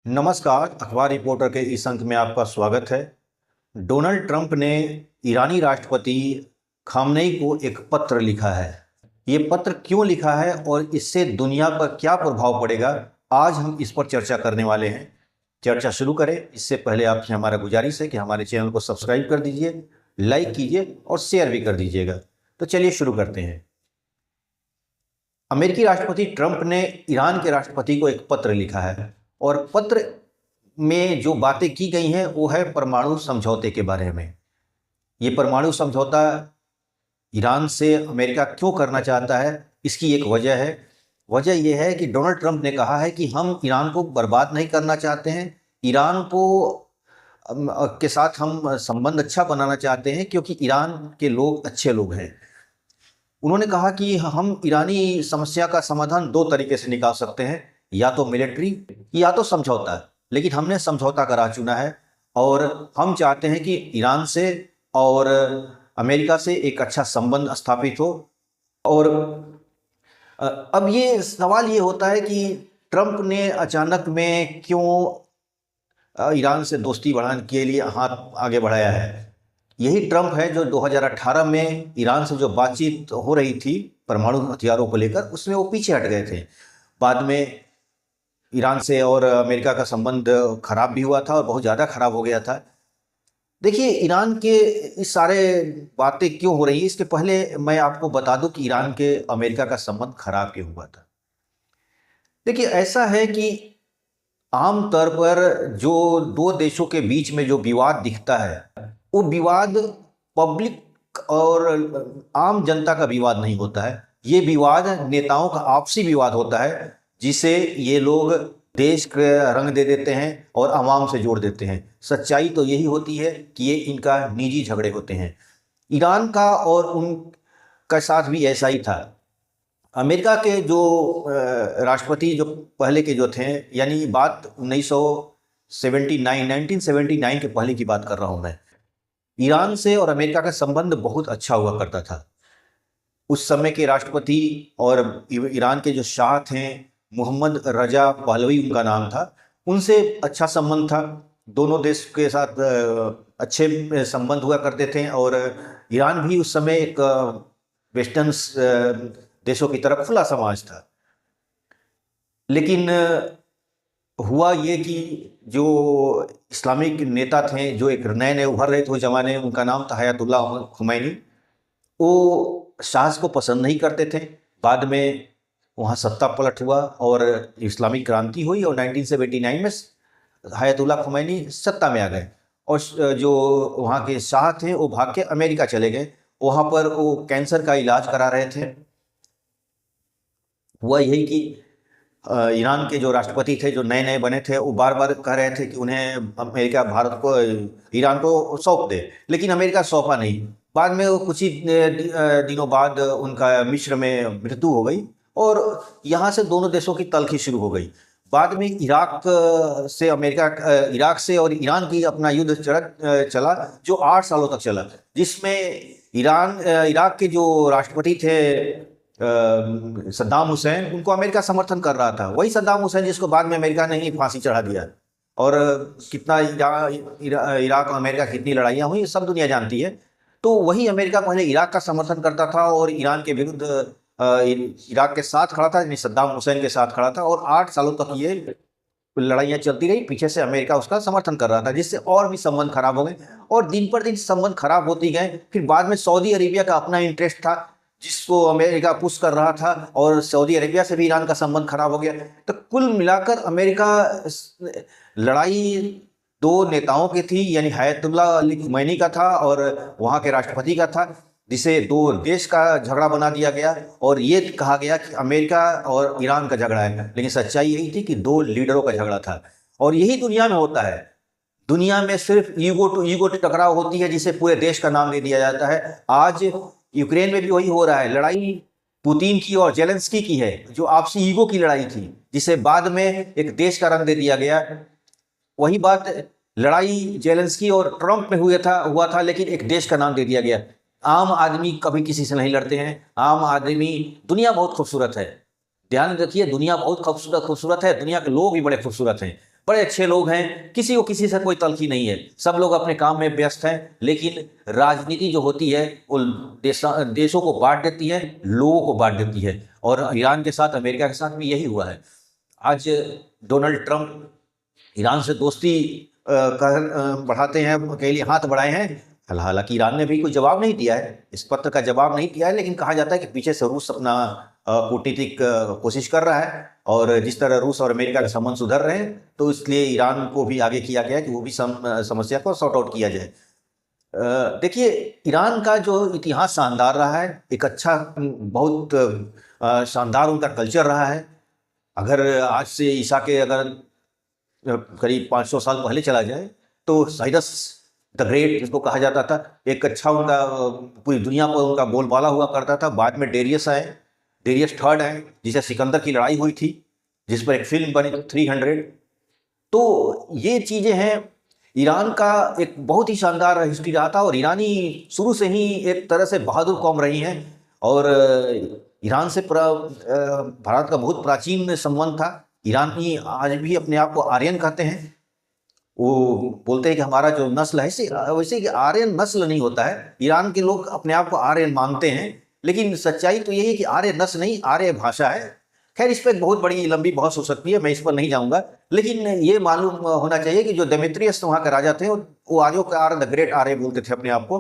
नमस्कार। अखबार रिपोर्टर के इस अंक में आपका स्वागत है। डोनाल्ड ट्रंप ने ईरानी राष्ट्रपति खामनेई को एक पत्र लिखा है। ये पत्र क्यों लिखा है और इससे दुनिया पर क्या प्रभाव पड़ेगा, आज हम इस पर चर्चा करने वाले हैं। चर्चा शुरू करें इससे पहले आपसे हमारा गुजारिश है कि हमारे चैनल को सब्सक्राइब कर दीजिए, लाइक कीजिए और शेयर भी कर दीजिएगा। तो चलिए शुरू करते हैं। अमेरिकी राष्ट्रपति ट्रंप ने ईरान के राष्ट्रपति को एक पत्र लिखा है और पत्र में जो बातें की गई हैं वो है परमाणु समझौते के बारे में। ये परमाणु समझौता ईरान से अमेरिका क्यों करना चाहता है, इसकी एक वजह है। वजह यह है कि डोनाल्ड ट्रंप ने कहा है कि हम ईरान को बर्बाद नहीं करना चाहते हैं, ईरान को के साथ हम संबंध अच्छा बनाना चाहते हैं क्योंकि ईरान के लोग अच्छे लोग हैं। उन्होंने कहा कि हम ईरानी समस्या का समाधान दो तरीके से निकाल सकते हैं, या तो मिलिट्री या तो समझौता। लेकिन हमने समझौता का राह चुना है और हम चाहते हैं कि ईरान से और अमेरिका से एक अच्छा संबंध स्थापित हो। और अब ये सवाल ये होता है कि ट्रंप ने अचानक में क्यों ईरान से दोस्ती बढ़ाने के लिए हाथ आगे बढ़ाया है। यही ट्रंप है जो 2018 में ईरान से जो बातचीत हो रही थी परमाणु हथियारों को लेकर, उसमें वो पीछे हट गए थे। बाद में ईरान से और अमेरिका का संबंध खराब भी हुआ था और बहुत ज़्यादा खराब हो गया था। देखिए, ईरान के इस सारे बातें क्यों हो रही है, इसके पहले मैं आपको बता दूं कि ईरान के अमेरिका का संबंध खराब क्यों हुआ था। देखिए, ऐसा है कि आमतौर पर जो दो देशों के बीच में जो विवाद दिखता है वो विवाद पब्लिक और आम जनता का विवाद नहीं होता है। ये विवाद नेताओं का आपसी विवाद होता है जिसे ये लोग देश के रंग दे देते हैं और आवाम से जोड़ देते हैं। सच्चाई तो यही होती है कि ये इनका निजी झगड़े होते हैं। ईरान का और उनका साथ भी ऐसा ही था। अमेरिका के जो राष्ट्रपति जो पहले के जो थे, यानी बात 1979 के पहले की बात कर रहा हूँ मैं, ईरान से और अमेरिका का संबंध बहुत अच्छा हुआ करता था। उस समय के राष्ट्रपति और ईरान के जो शाह थे, मोहम्मद रजा पहलवी उनका नाम था, उनसे अच्छा संबंध था। दोनों देश के साथ अच्छे संबंध हुआ करते थे और ईरान भी उस समय एक वेस्टर्न देशों की तरफ खुला समाज था। लेकिन हुआ ये कि जो इस्लामिक नेता थे, जो एक नए नए उभर रहे थे उस जमाने में, उनका नाम था आयतुल्लाह खुमैनी, वो शाह को पसंद नहीं करते थे। बाद में वहाँ सत्ता पलट हुआ और इस्लामिक क्रांति हुई और 1979 में आयतुल्लाह खुमैनी सत्ता में आ गए और जो वहाँ के शाह थे वो भाग के अमेरिका चले गए। वहाँ पर वो कैंसर का इलाज करा रहे थे। हुआ यही कि ईरान के जो राष्ट्रपति थे, जो नए नए बने थे, वो बार बार कह रहे थे कि उन्हें अमेरिका भारत को ईरान को सौंप दे, लेकिन अमेरिका सौंपा नहीं। बाद में वो कुछ ही दिनों बाद उनका मिस्र में मृत्यु हो गई और यहाँ से दोनों देशों की तल्खी शुरू हो गई। बाद में इराक से और ईरान की अपना युद्ध चला जो 8 सालों तक चला, जिसमें इराक के जो राष्ट्रपति थे सद्दाम हुसैन, उनको अमेरिका समर्थन कर रहा था। वही सद्दाम हुसैन जिसको बाद में अमेरिका ने ही फांसी चढ़ा दिया। और कितना इराक और अमेरिका कितनी लड़ाइयाँ हुई सब दुनिया जानती है। तो वही अमेरिका पहले इराक का समर्थन करता था और ईरान के विरुद्ध इराक के साथ खड़ा था, यानी सद्दाम हुसैन के साथ खड़ा था। और 8 सालों तक ये लड़ाइयाँ चलती रही, पीछे से अमेरिका उसका समर्थन कर रहा था, जिससे और भी संबंध खराब हो गए और दिन पर दिन संबंध खराब होती गए। फिर बाद में सऊदी अरेबिया का अपना इंटरेस्ट था जिसको अमेरिका पुश कर रहा था और सऊदी अरेबिया से भी ईरान का संबंध खराब हो गया। तो कुल मिलाकर अमेरिका लड़ाई दो नेताओं की थी, यानी आयतुल्लाह अली खुमैनी का था और वहाँ के राष्ट्रपति का था, जिसे दो देश का झगड़ा बना दिया गया और ये कहा गया कि अमेरिका और ईरान का झगड़ा है। लेकिन सच्चाई यही थी कि दो लीडरों का झगड़ा था। और यही दुनिया में होता है। दुनिया में सिर्फ ईगो टू ईगो टकराव होती है, जिसे पूरे देश का नाम दे दिया जाता है। आज यूक्रेन में भी वही हो रहा है। लड़ाई पुतिन की और जेलेंस्की की है, जो आपसी ईगो की लड़ाई थी, जिसे बाद में एक देश का रंग दे दिया गया। वही बात लड़ाई जेलेंस्की और ट्रंप में हुआ था, लेकिन एक देश का नाम दे दिया गया। आम आदमी कभी किसी से नहीं लड़ते हैं। आम आदमी, दुनिया बहुत खूबसूरत है, ध्यान रखिए, दुनिया बहुत खूबसूरत है, दुनिया के लोग भी बड़े खूबसूरत हैं। बड़े अच्छे लोग हैं, किसी को किसी से कोई तलखी नहीं है, सब लोग अपने काम में व्यस्त हैं। लेकिन राजनीति जो होती है वो देशों को बांट देती है, लोगों को बांट देती है। और ईरान के साथ, अमेरिका के साथ भी यही हुआ है। आज डोनाल्ड ट्रंप ईरान से दोस्ती बढ़ाते हैं, के लिए हाथ बढ़ाए हैं। हालांकि ईरान ने भी कोई जवाब नहीं दिया है, इस पत्र का जवाब नहीं दिया है, लेकिन कहा जाता है कि पीछे से रूस अपना कूटनीतिक कोशिश कर रहा है। और जिस तरह रूस और अमेरिका के संबंध सुधर रहे हैं, तो इसलिए ईरान को भी आगे किया गया है कि वो भी समस्या को सॉर्ट आउट किया जाए। देखिए, ईरान का जो इतिहास शानदार रहा है, एक अच्छा, बहुत शानदार उनका कल्चर रहा है। अगर आज से ईसा के अगर करीब 500 साल पहले चला जाए, तो साइरस द ग्रेट जिसको कहा जाता था, एक अच्छा उनका पूरी दुनिया पर उनका बोलबाला हुआ करता था। बाद में डेरियस आए, डेरियस थर्ड आए, जिसे सिकंदर की लड़ाई हुई थी, जिस पर एक फिल्म बनी 300। तो ये चीज़ें हैं। ईरान का एक बहुत ही शानदार हिस्ट्री रहा था, और ईरानी शुरू से ही एक तरह से बहादुर कौम रही हैं। और ईरान से भारत का बहुत प्राचीन संबंध था। ईरानी आज भी अपने आप को आर्यन कहते हैं। वो बोलते हैं कि हमारा जो नस्ल है, वैसे कि आर्यन नस्ल नहीं होता है। ईरान के लोग अपने आप को आर्यन मानते हैं, लेकिन सच्चाई तो यही है कि आर्य नस्ल नहीं, आर्य भाषा है। खैर, इस पर एक बहुत बड़ी लंबी बहस हो सकती है, मैं इस पर नहीं जाऊंगा। लेकिन ये मालूम होना चाहिए कि जो डेमेट्रियस वहाँ के राजा थे, वो आर्यों का आर्य, द ग्रेट आर्य बोलते थे अपने आप को।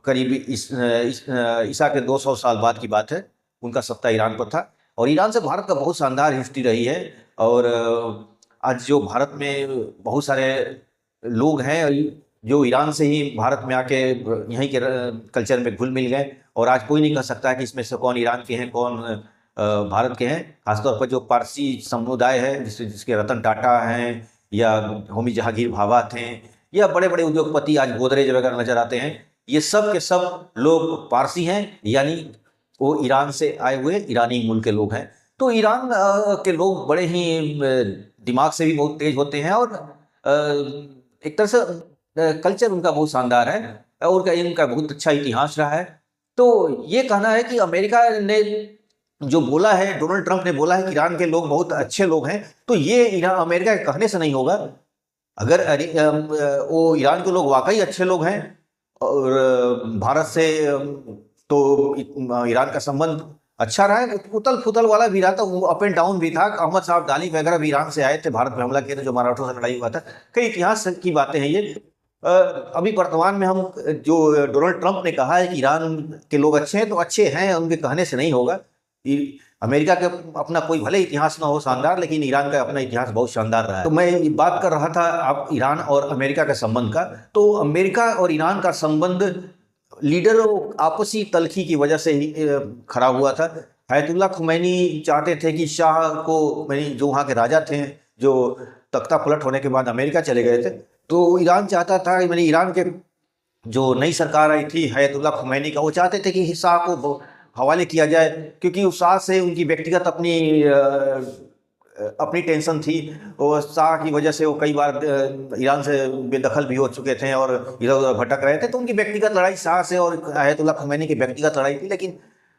करीब ईसा के 200 साल बाद की बात है, उनका सत्ता ईरान पर था। और ईरान से भारत का बहुत शानदार हिस्ट्री रही है। और आज जो भारत में बहुत सारे लोग हैं जो ईरान से ही भारत में आके यहीं के कल्चर में घुल मिल गए, और आज कोई नहीं कह सकता है कि इसमें से कौन ईरान के हैं, कौन भारत के हैं। खासतौर पर जो पारसी समुदाय है, जिसके रतन टाटा हैं, या होमी जहांगीर भाभा थे, या बड़े बड़े उद्योगपति आज गोदरेज वगैरह नजर आते हैं, ये सब के सब लोग पारसी हैं, यानी वो ईरान से आए हुए ईरानी मूल के लोग हैं। तो ईरान के लोग बड़े ही दिमाग से भी बहुत तेज होते हैं, और एक तरह से कल्चर उनका बहुत शानदार है, और इनका बहुत अच्छा इतिहास रहा है। तो ये कहना है कि अमेरिका ने जो बोला है, डोनाल्ड ट्रंप ने बोला है कि ईरान के लोग बहुत अच्छे लोग हैं, तो ये ईरान अमेरिका के कहने से नहीं होगा। अगर वो ईरान के लोग वाकई अच्छे लोग हैं, और भारत से तो ईरान का संबंध अच्छा रहा है, उतल फुतल वाला भी रहा था, वो अप एंड डाउन भी था। अहमद साहब गालिब वगैरह भी ईरान से आए थे, भारत में हमला किए थे, जो मराठों से लड़ाई हुआ था। कई इतिहास की बातें हैं ये। अभी वर्तमान में हम जो डोनाल्ड ट्रंप ने कहा है कि ईरान के लोग अच्छे हैं, तो अच्छे हैं, उनके कहने से नहीं होगा। अमेरिका का अपना कोई भले इतिहास ना हो शानदार, लेकिन ईरान का अपना इतिहास बहुत शानदार रहा है। तो मैं बात कर रहा था आप ईरान और अमेरिका के संबंध का। तो अमेरिका और ईरान का संबंध लीडर आपसी तलखी की वजह से ही खड़ा हुआ था। आयतुल्लाह खुमैनी चाहते थे कि शाह को, जो वहाँ के राजा थे, जो तख्ता पलट होने के बाद अमेरिका चले गए थे, तो ईरान चाहता था, ईरान के जो नई सरकार आई थी आयतुल्लाह खुमैनी का, वो चाहते थे कि शाह को हवाले किया जाए, क्योंकि उस शाह से उनकी व्यक्तिगत अपनी टेंशन थी। और शाह की वजह से वो कई बार ईरान से बेदखल भी हो चुके थे और इधर उधर भटक रहे थे। तो उनकी व्यक्तिगत लड़ाई शाह से और आयतुल्लाह खुमैनी की व्यक्तिगत लड़ाई थी। लेकिन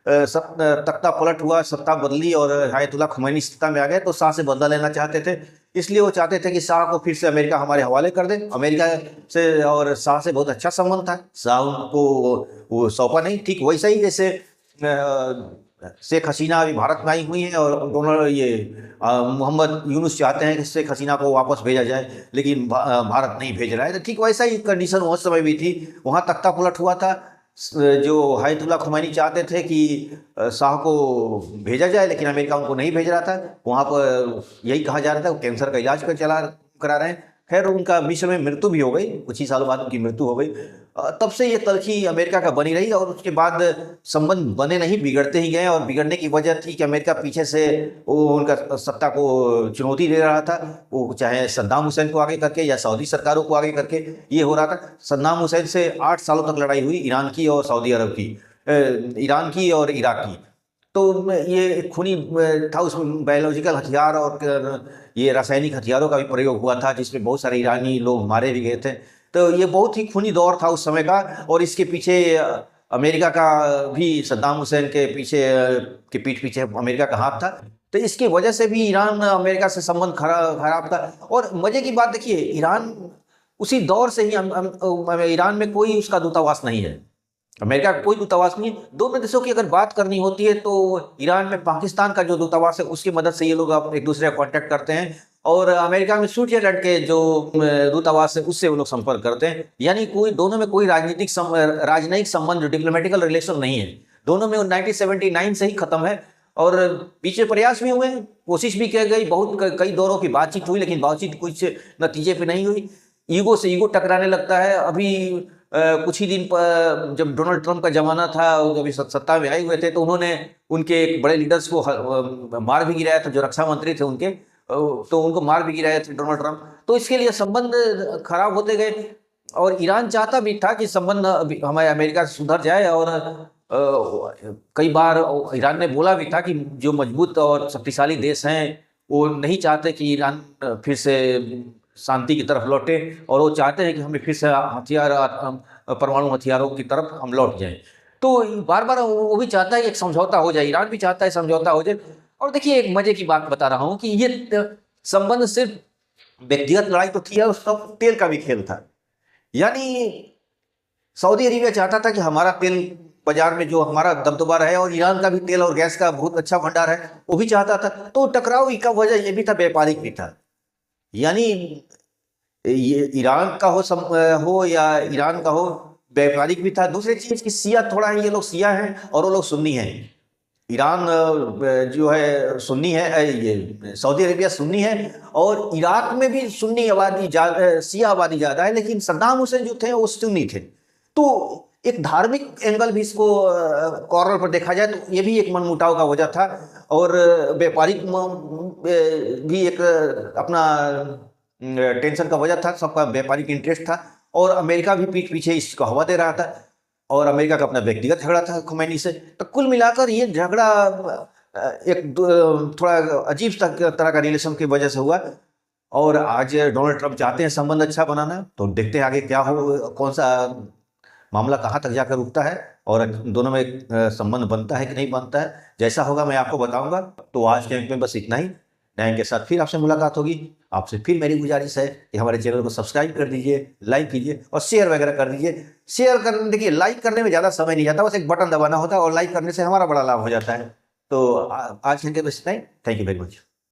तख्ता पलट हुआ, सत्ता बदली और आयतुल्लाह खुमैनी सत्ता में आ गए, तो शाह से बदला लेना चाहते थे। इसलिए वो चाहते थे कि शाह को फिर से अमेरिका हमारे हवाले कर दे। अमेरिका से और शाह से बहुत अच्छा संबंध था, शाह उनको वो सौंपा नहीं। ठीक वैसा ही जैसे शेख हसीना अभी भारत में आई हुई हैं, और मोहम्मद यूनुस चाहते हैं कि शेख हसीना को वापस भेजा जाए, लेकिन भारत नहीं भेज रहा है। तो ठीक वैसा ही कंडीशन उस समय भी थी। वहाँ तख्ता पलट हुआ था, जो आयतुल्लाह खुमैनी चाहते थे कि शाह को भेजा जाए, लेकिन अमेरिका उनको नहीं भेज रहा था। वहाँ पर यही कहा जा रहा था कैंसर का इलाज करा रहे हैं। खैर, उनका मिस्र में मृत्यु भी हो गई, कुछ ही सालों बाद उनकी मृत्यु हो गई। तब से ये तलखी अमेरिका का बनी रही, और उसके बाद संबंध बने नहीं, बिगड़ते ही गए। और बिगड़ने की वजह थी कि अमेरिका पीछे से वो उनका सत्ता को चुनौती दे रहा था, वो चाहे सद्दाम हुसैन को आगे करके या सऊदी सरकारों को आगे करके ये हो रहा था। सद्दाम हुसैन से 8 सालों तक लड़ाई हुई, ईरान की और सऊदी अरब की, ईरान की और इराक की। तो ये खूनी था, उसमें बायोलॉजिकल हथियार और ये रासायनिक हथियारों का भी प्रयोग हुआ था, जिसमें बहुत सारे ईरानी लोग मारे भी गए थे। तो ये बहुत ही खूनी दौर था उस समय का, और इसके पीछे अमेरिका का भी, सद्दाम हुसैन के पीठ पीछे अमेरिका का हाथ था। तो इसकी वजह से भी ईरान अमेरिका से संबंध खराब था। और मजे की बात देखिए, ईरान उसी दौर से ही ईरान में कोई उसका दूतावास नहीं है, अमेरिका का कोई दूतावास नहीं है। दोनों देशों की अगर बात करनी होती है तो ईरान में पाकिस्तान का जो दूतावास है उसकी मदद से ये लोग एक दूसरे का कांटेक्ट करते हैं, और अमेरिका में स्विट्जरलैंड के जो दूतावास है उससे वो लोग संपर्क करते हैं। यानी कोई दोनों में कोई राजनयिक संबंध, डिप्लोमेटिकल रिलेशन नहीं है। दोनों में 1979 से ही खत्म है। और बीच में प्रयास भी हुए, कोशिश भी की गई, बहुत कई दौरों की बातचीत हुई, लेकिन बातचीत कुछ नतीजे पे नहीं हुई। ईगो से ईगो टकराने लगता है। अभी कुछ ही दिन पर जब डोनाल्ड ट्रंप का जमाना था, जब सत्ता में आए हुए थे, तो उन्होंने उनके एक बड़े लीडर्स को मार भी गिराया था, जो रक्षा मंत्री थे उनके, तो उनको मार भी गिराया था डोनाल्ड ट्रंप। तो इसके लिए संबंध खराब होते गए। और ईरान चाहता भी था कि संबंध हमारे अमेरिका से सुधर जाए, और कई बार ईरान ने बोला भी था कि जो मजबूत और शक्तिशाली देश हैं वो नहीं चाहते कि ईरान फिर से शांति की तरफ लौटे, और वो चाहते हैं कि हमें फिर से परमाणु हथियारों की तरफ हम लौट जाएं। तो बार बार वो भी चाहता है कि एक समझौता हो जाए, ईरान भी चाहता है समझौता हो जाए। और देखिए, एक मजे की बात बता रहा हूँ कि ये संबंध सिर्फ व्यक्तिगत लड़ाई तो थी, और सब तेल का भी खेल था। यानी सऊदी अरेबिया चाहता था कि हमारा तेल बाजार में जो हमारा दबदबा रहे, और ईरान का भी तेल और गैस का बहुत अच्छा भंडार है, वो भी चाहता था। तो टकराव का वजह ये भी था, व्यापारिक भी था। यानी ये ईरान का हो या ईरान का हो, व्यापारिक भी था। दूसरी चीज कि शिया थोड़ा है, ये लोग शिया हैं और वो लोग सुन्नी हैं। ईरान जो है सुन्नी है, ये सऊदी अरेबिया सुन्नी है, और इराक में भी सुन्नी आबादी शिया आबादी ज़्यादा है, लेकिन सद्दाम हुसैन जो थे वो सुन्नी थे। तो एक धार्मिक एंगल भी इसको कॉर्नर पर देखा जाए तो ये भी एक मनमुटाव का वजह था। और व्यापारिक भी एक अपना टेंशन का वजह था, सबका व्यापारिक इंटरेस्ट था। और अमेरिका भी पीठ पीछे इसको हवा दे रहा था, और अमेरिका का अपना व्यक्तिगत झगड़ा था खुमैनी से। तो कुल मिलाकर ये झगड़ा एक थोड़ा अजीब तरह का रिलेशन की वजह से हुआ। और आज डोनाल्ड ट्रंप चाहते हैं संबंध अच्छा बनाना, तो देखते हैं आगे क्या हो, कौन सा मामला कहाँ तक जाकर रुकता है, और दोनों में संबंध बनता है कि नहीं बनता है। जैसा होगा मैं आपको बताऊंगा। तो आज के अंक में बस इतना ही। नए के साथ फिर आपसे मुलाकात होगी। आपसे फिर मेरी गुजारिश है कि हमारे चैनल को सब्सक्राइब कर दीजिए, लाइक कीजिए और शेयर वगैरह कर दीजिए। शेयर करने, देखिए लाइक करने में ज़्यादा समय नहीं जाता, बस एक बटन दबाना होता है, और लाइक करने से हमारा बड़ा लाभ हो जाता है। तो आज के बस इतना ही। Thank you very much.